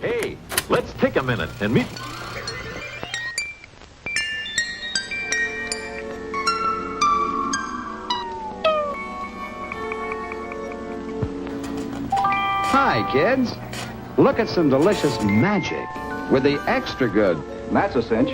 Hey, let's take a minute and meet... Hi, kids. Look at some delicious magic with the extra good. That's a cinch.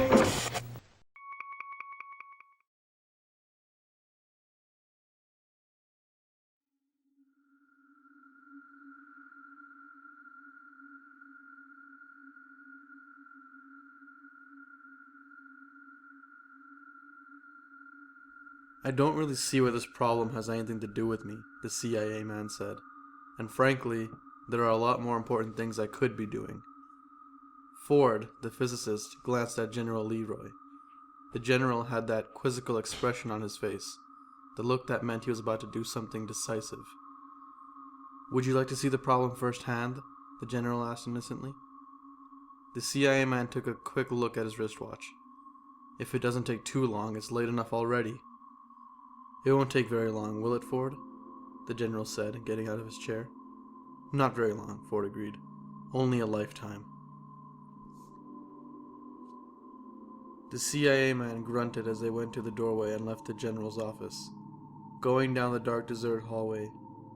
I don't really see where this problem has anything to do with me, the CIA man said. And frankly, there are a lot more important things I could be doing. Ford, the physicist, glanced at General Leroy. The general had that quizzical expression on his face, the look that meant he was about to do something decisive. Would you like to see the problem firsthand? The general asked innocently. The CIA man took a quick look at his wristwatch. If it doesn't take too long, it's late enough already. It won't take very long, will it, Ford? The general said, getting out of his chair. Not very long, Ford agreed. Only a lifetime. The CIA man grunted as they went to the doorway and left the general's office. Going down the dark, deserted hallway,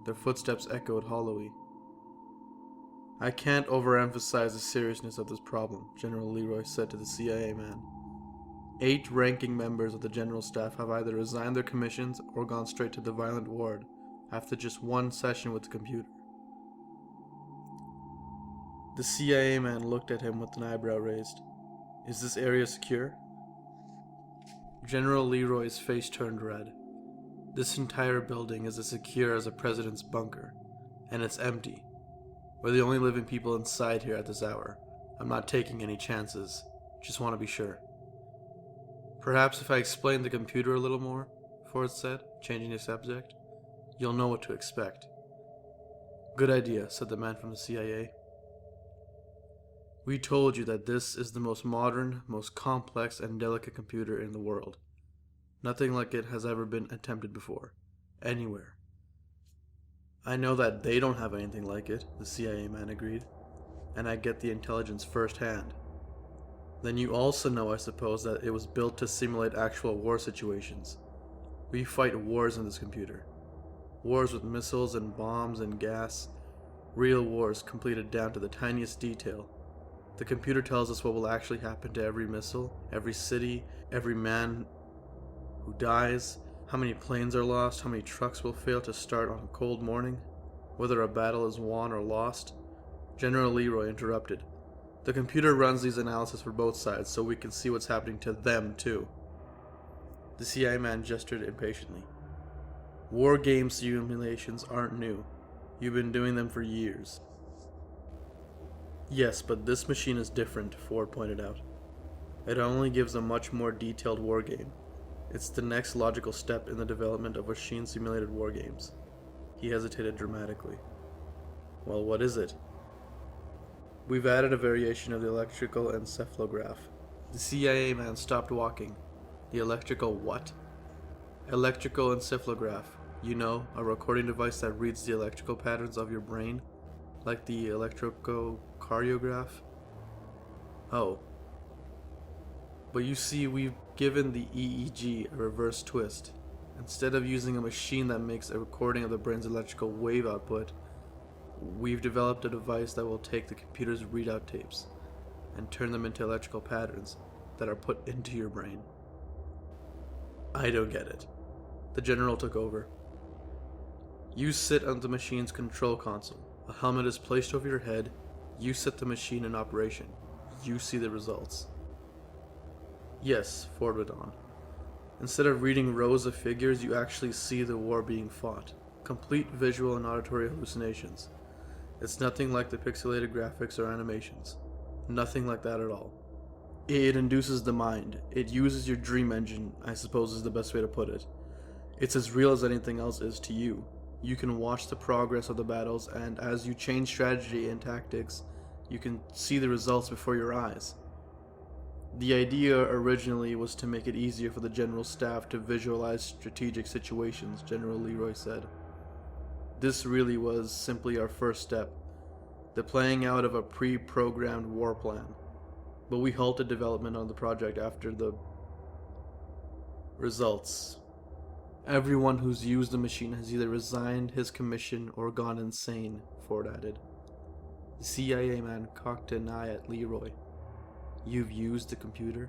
their footsteps echoed hollowly. I can't overemphasize the seriousness of this problem, General Leroy said to the CIA man. 8 ranking members of the general staff have either resigned their commissions or gone straight to the violent ward after just one session with the computer. The CIA man looked at him with an eyebrow raised. Is this area secure? General Leroy's face turned red. This entire building is as secure as a president's bunker, and it's empty. We're the only living people inside here at this hour. I'm not taking any chances. Just want to be sure. Perhaps if I explain the computer a little more, Ford said, changing the subject, you'll know what to expect. Good idea, said the man from the CIA. We told you that this is the most modern, most complex and delicate computer in the world. Nothing like it has ever been attempted before, anywhere. I know that they don't have anything like it, the CIA man agreed, and I get the intelligence firsthand. Then you also know, I suppose, that it was built to simulate actual war situations. We fight wars in this computer. Wars with missiles and bombs and gas. Real wars completed down to the tiniest detail. The computer tells us what will actually happen to every missile, every city, every man who dies, how many planes are lost, how many trucks will fail to start on a cold morning, whether a battle is won or lost. General Leroy interrupted. The computer runs these analyses for both sides so we can see what's happening to them too. The CIA man gestured impatiently. War game simulations aren't new. You've been doing them for years. Yes, but this machine is different, Ford pointed out. It only gives a much more detailed war game. It's the next logical step in the development of machine-simulated war games. He hesitated dramatically. Well, what is it? We've added a variation of the electrical encephalograph. The CIA man stopped walking. The electrical what? Electrical encephalograph. You know, a recording device that reads the electrical patterns of your brain, like the electrocardiograph. Oh. But you see, we've given the EEG a reverse twist. Instead of using a machine that makes a recording of the brain's electrical wave output, we've developed a device that will take the computer's readout tapes and turn them into electrical patterns that are put into your brain. I don't get it. The general took over. You sit on the machine's control console. A helmet is placed over your head. You set the machine in operation. You see the results. Yes, Ford went on. Instead of reading rows of figures, you actually see the war being fought. Complete visual and auditory hallucinations. It's nothing like the pixelated graphics or animations. Nothing like that at all. It induces the mind. It uses your dream engine, I suppose is the best way to put it. It's as real as anything else is to you. You can watch the progress of the battles, and as you change strategy and tactics, you can see the results before your eyes. The idea originally was to make it easier for the general staff to visualize strategic situations, General Leroy said. This really was simply our first step. the playing out of a pre-programmed war plan. But we halted development on the project after the results. Everyone who's used the machine has either resigned his commission or gone insane, Ford added. The CIA man cocked an eye at Leroy. You've used the computer?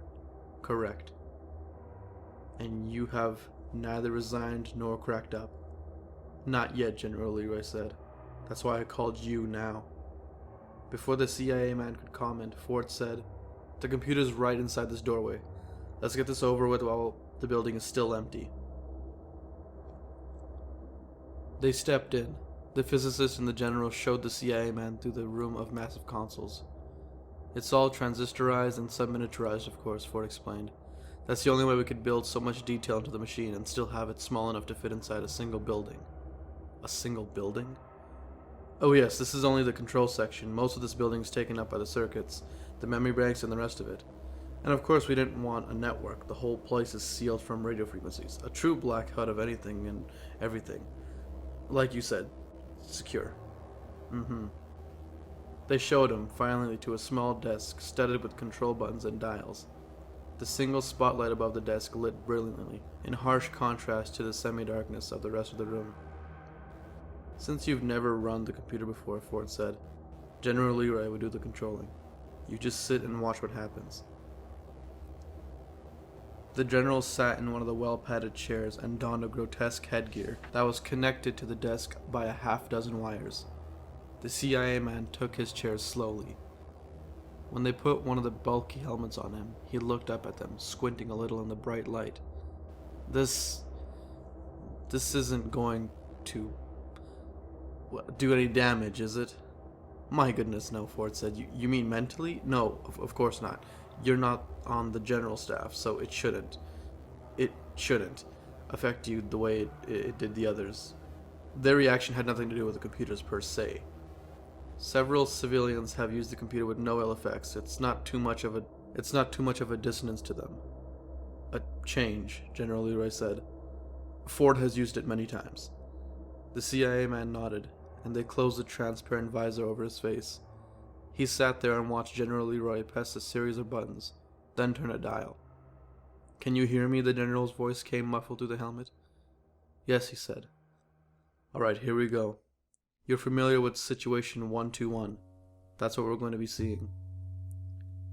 Correct. And you have neither resigned nor cracked up? Not yet, General Leroy said. That's why I called you now. Before the CIA man could comment, Ford said, the computer's right inside this doorway. Let's get this over with while the building is still empty. They stepped in. The physicist and the general showed the CIA man through the room of massive consoles. It's all transistorized and subminiaturized, of course, Ford explained. That's the only way we could build so much detail into the machine and still have it small enough to fit inside a single building. A single building? Oh yes, this is only the control section. Most of this building is taken up by the circuits, the memory banks, and the rest of it. And of course we didn't want a network. The whole place is sealed from radio frequencies. A true black hut of anything and everything. Like you said, secure. They showed him, finally, to a small desk studded with control buttons and dials. The single spotlight above the desk lit brilliantly, in harsh contrast to the semi-darkness of the rest of the room. Since you've never run the computer before, Ford said, General Leroy would do the controlling. You just sit and watch what happens. The general sat in one of the well-padded chairs and donned a grotesque headgear that was connected to the desk by a half-dozen wires. The CIA man took his chair slowly. When they put one of the bulky helmets on him, he looked up at them, squinting a little in the bright light. This isn't going to do any damage, is it? My goodness, no, Ford said. You mean mentally? No, of course not. You're not on the general staff, so it shouldn't affect you the way it did the others. Their reaction had nothing to do with the computers per se. Several civilians have used the computer with no ill effects. It's not too much of a dissonance to them. A change, General Leroy said. Ford has used it many times. The CIA man nodded, and they closed the transparent visor over his face. He sat there and watched General Leroy press a series of buttons, then turn a dial. Can you hear me? The general's voice came muffled through the helmet. Yes, he said. All right, here we go. You're familiar with Situation 121. That's what we're going to be seeing.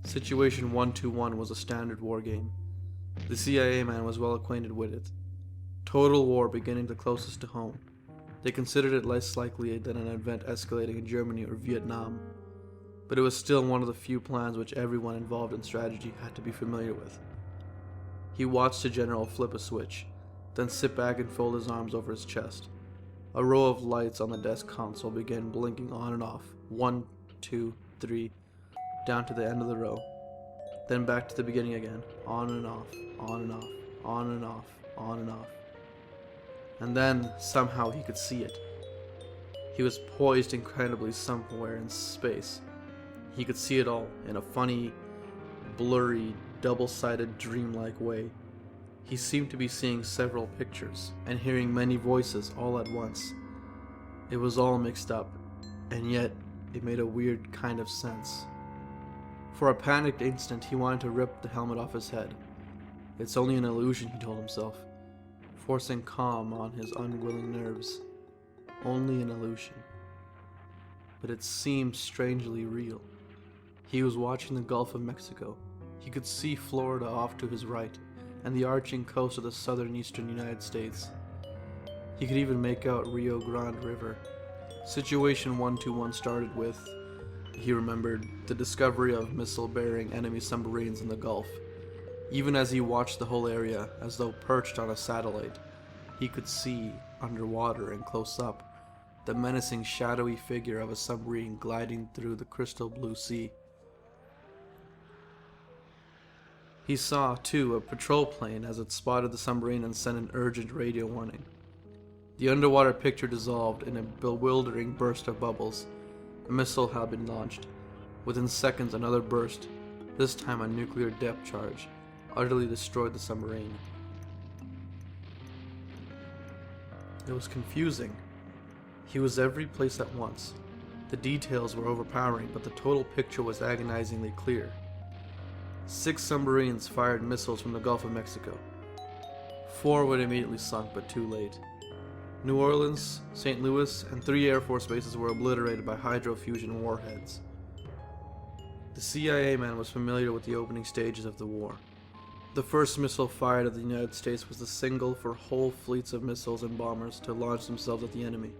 Situation 121 was a standard war game. The CIA man was well acquainted with it. Total war beginning the closest to home. They considered it less likely than an event escalating in Germany or Vietnam. But it was still one of the few plans which everyone involved in strategy had to be familiar with. He watched the general flip a switch, then sit back and fold his arms over his chest. A row of lights on the desk console began blinking on and off. 1, 2, 3, down to the end of the row. Then back to the beginning again. On and off, on and off, on and off, on and off. And then, somehow, he could see it. He was poised incredibly somewhere in space. He could see it all in a funny, blurry, double-sided, dreamlike way. He seemed to be seeing several pictures and hearing many voices all at once. It was all mixed up, and yet it made a weird kind of sense. For a panicked instant, he wanted to rip the helmet off his head. It's only an illusion, he told himself, forcing calm on his unwilling nerves. Only an illusion. But it seemed strangely real. He was watching the Gulf of Mexico. He could see Florida off to his right, and the arching coast of the southern eastern United States. He could even make out Rio Grande River. Situation 121 started with, he remembered, the discovery of missile-bearing enemy submarines in the Gulf. Even as he watched the whole area, as though perched on a satellite, he could see, underwater and close up, the menacing shadowy figure of a submarine gliding through the crystal blue sea. He saw, too, a patrol plane as it spotted the submarine and sent an urgent radio warning. The underwater picture dissolved in a bewildering burst of bubbles. A missile had been launched. Within seconds, another burst, this time a nuclear depth charge, utterly destroyed the submarine. It was confusing. He was every place at once. The details were overpowering, but the total picture was agonizingly clear. 6 submarines fired missiles from the Gulf of Mexico. 4 were immediately sunk, but too late. New Orleans, St. Louis, and 3 Air Force bases were obliterated by hydrofusion warheads. The CIA man was familiar with the opening stages of the war. The first missile fired at the United States was the signal for whole fleets of missiles and bombers to launch themselves at the enemy.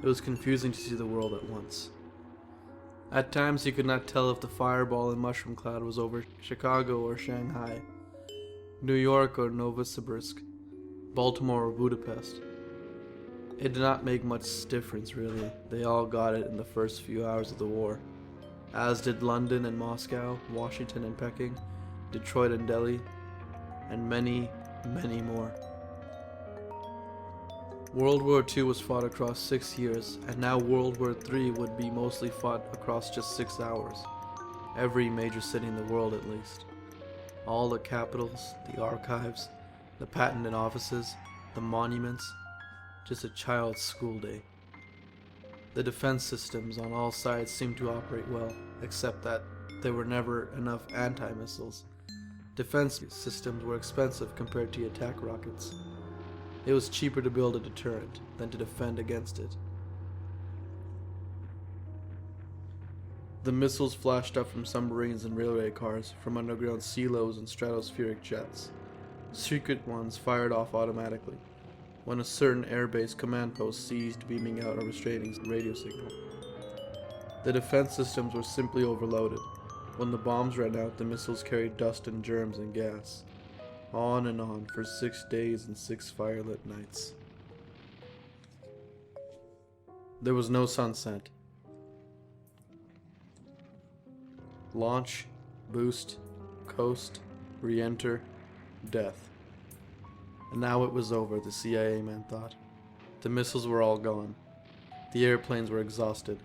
It was confusing to see the world at once. At times you could not tell if the fireball and mushroom cloud was over Chicago or Shanghai, New York or Novosibirsk, Baltimore or Budapest. It did not make much difference really. They all got it in the first few hours of the war, as did London and Moscow, Washington and Peking, Detroit and Delhi, and many, many more. World War II was fought across 6 years, and now World War III would be mostly fought across just 6 hours. Every major city in the world at least. All the capitals, the archives, the patent offices, the monuments, just a child's school day. The defense systems on all sides seemed to operate well, except that there were never enough anti-missiles. Defense systems were expensive compared to attack rockets. It was cheaper to build a deterrent than to defend against it. The missiles flashed up from submarines and railway cars, from underground silos and stratospheric jets. Secret ones fired off automatically, when a certain airbase command post ceased beaming out a restraining radio signal. The defense systems were simply overloaded. When the bombs ran out, the missiles carried dust and germs and gas. On and on for 6 days and 6 firelit nights. There was no sunset. Launch, boost, coast, re-enter, death. And now it was over, the CIA man thought. The missiles were all gone. The airplanes were exhausted.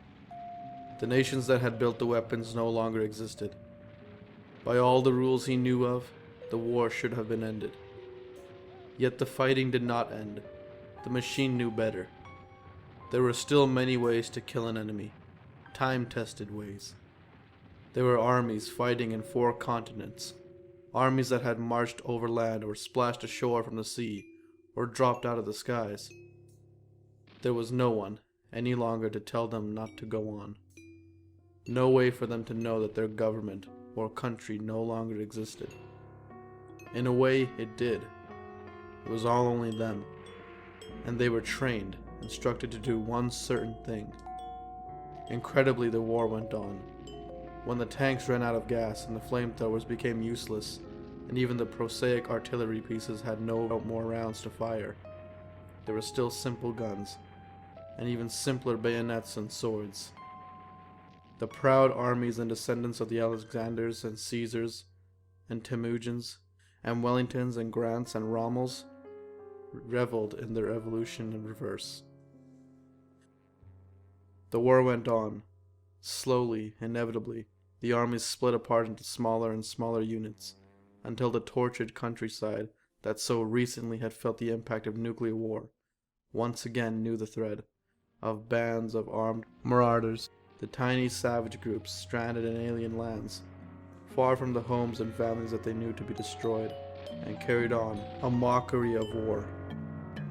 The nations that had built the weapons no longer existed. By all the rules he knew of, the war should have been ended. Yet the fighting did not end. The machine knew better. There were still many ways to kill an enemy, time-tested ways. There were armies fighting in 4 continents, armies that had marched over land or splashed ashore from the sea, or dropped out of the skies. There was no one any longer to tell them not to go on. No way for them to know that their government or country no longer existed. In a way, it did. It was all only them. And they were trained, instructed to do one certain thing. Incredibly, the war went on. When the tanks ran out of gas and the flamethrowers became useless, and even the prosaic artillery pieces had no more rounds to fire, there were still simple guns, and even simpler bayonets and swords. The proud armies and descendants of the Alexanders and Caesars and Temujins and Wellingtons and Grants and Rommels reveled in their evolution in reverse. The war went on. Slowly, inevitably, the armies split apart into smaller and smaller units, until the tortured countryside that so recently had felt the impact of nuclear war once again knew the threat of bands of armed marauders, the tiny savage groups stranded in alien lands, far from the homes and families that they knew to be destroyed, and carried on a mockery of war,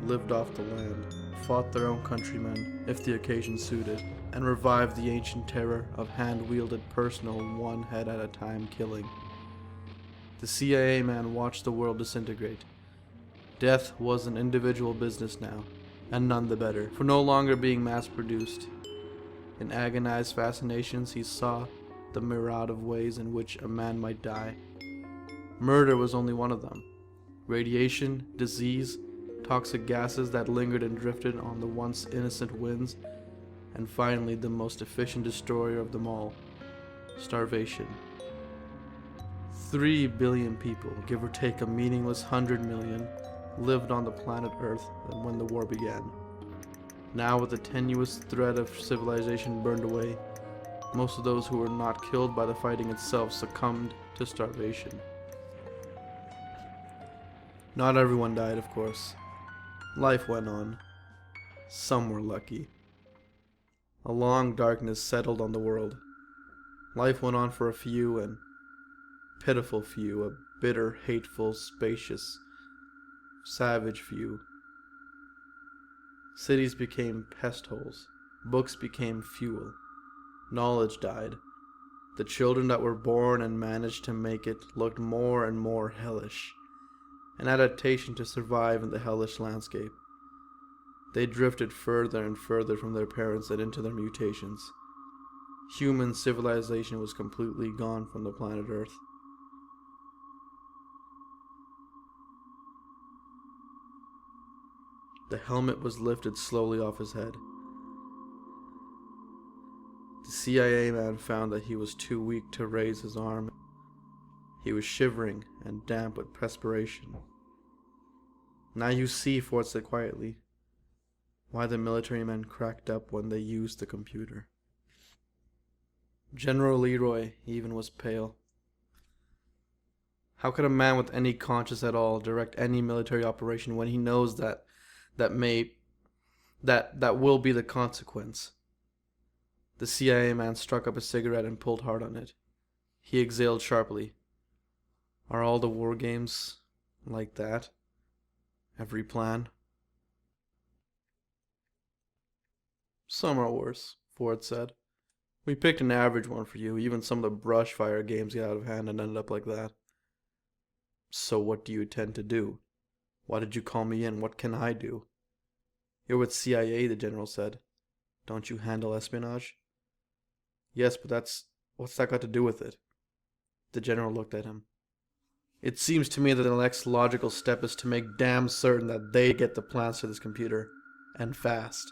lived off the land, fought their own countrymen if the occasion suited, and revived the ancient terror of hand-wielded personal one head at a time killing. The CIA man watched the world disintegrate. Death was an individual business now, and none the better, for no longer being mass-produced. In agonized fascinations he saw the myriad of ways in which a man might die. Murder was only one of them. Radiation, disease, toxic gases that lingered and drifted on the once innocent winds, and finally the most efficient destroyer of them all, starvation. 3 billion people, give or take a meaningless 100 million, lived on the planet Earth when the war began. Now, with the tenuous thread of civilization burned away, most of those who were not killed by the fighting itself succumbed to starvation. Not everyone died, of course. Life went on. Some were lucky. A long darkness settled on the world. Life went on for a few, and pitiful few, a bitter, hateful, spacious, savage few. Cities became pest holes. Books became fuel. Knowledge died. The children that were born and managed to make it looked more and more hellish, an adaptation to survive in the hellish landscape. They drifted further and further from their parents and into their mutations. Human civilization was completely gone from the planet Earth. The helmet was lifted slowly off his head. The CIA man found that he was too weak to raise his arm. He was shivering and damp with perspiration. "Now you see," Ford said quietly, "why the military men cracked up when they used the computer." General Leroy even was pale. How could a man with any conscience at all direct any military operation when he knows that will be the consequence? The CIA man struck up a cigarette and pulled hard on it. He exhaled sharply. Are all the war games like that? Every plan? Some are worse, Ford said. We picked an average one for you. Even some of the brush fire games get out of hand and end up like that. So what do you intend to do? Why did you call me in? What can I do? You're with CIA, the general said. Don't you handle espionage? Yes, but what's that got to do with it? The general looked at him. It seems to me that the next logical step is to make damn certain that they get the plans to this computer. And fast.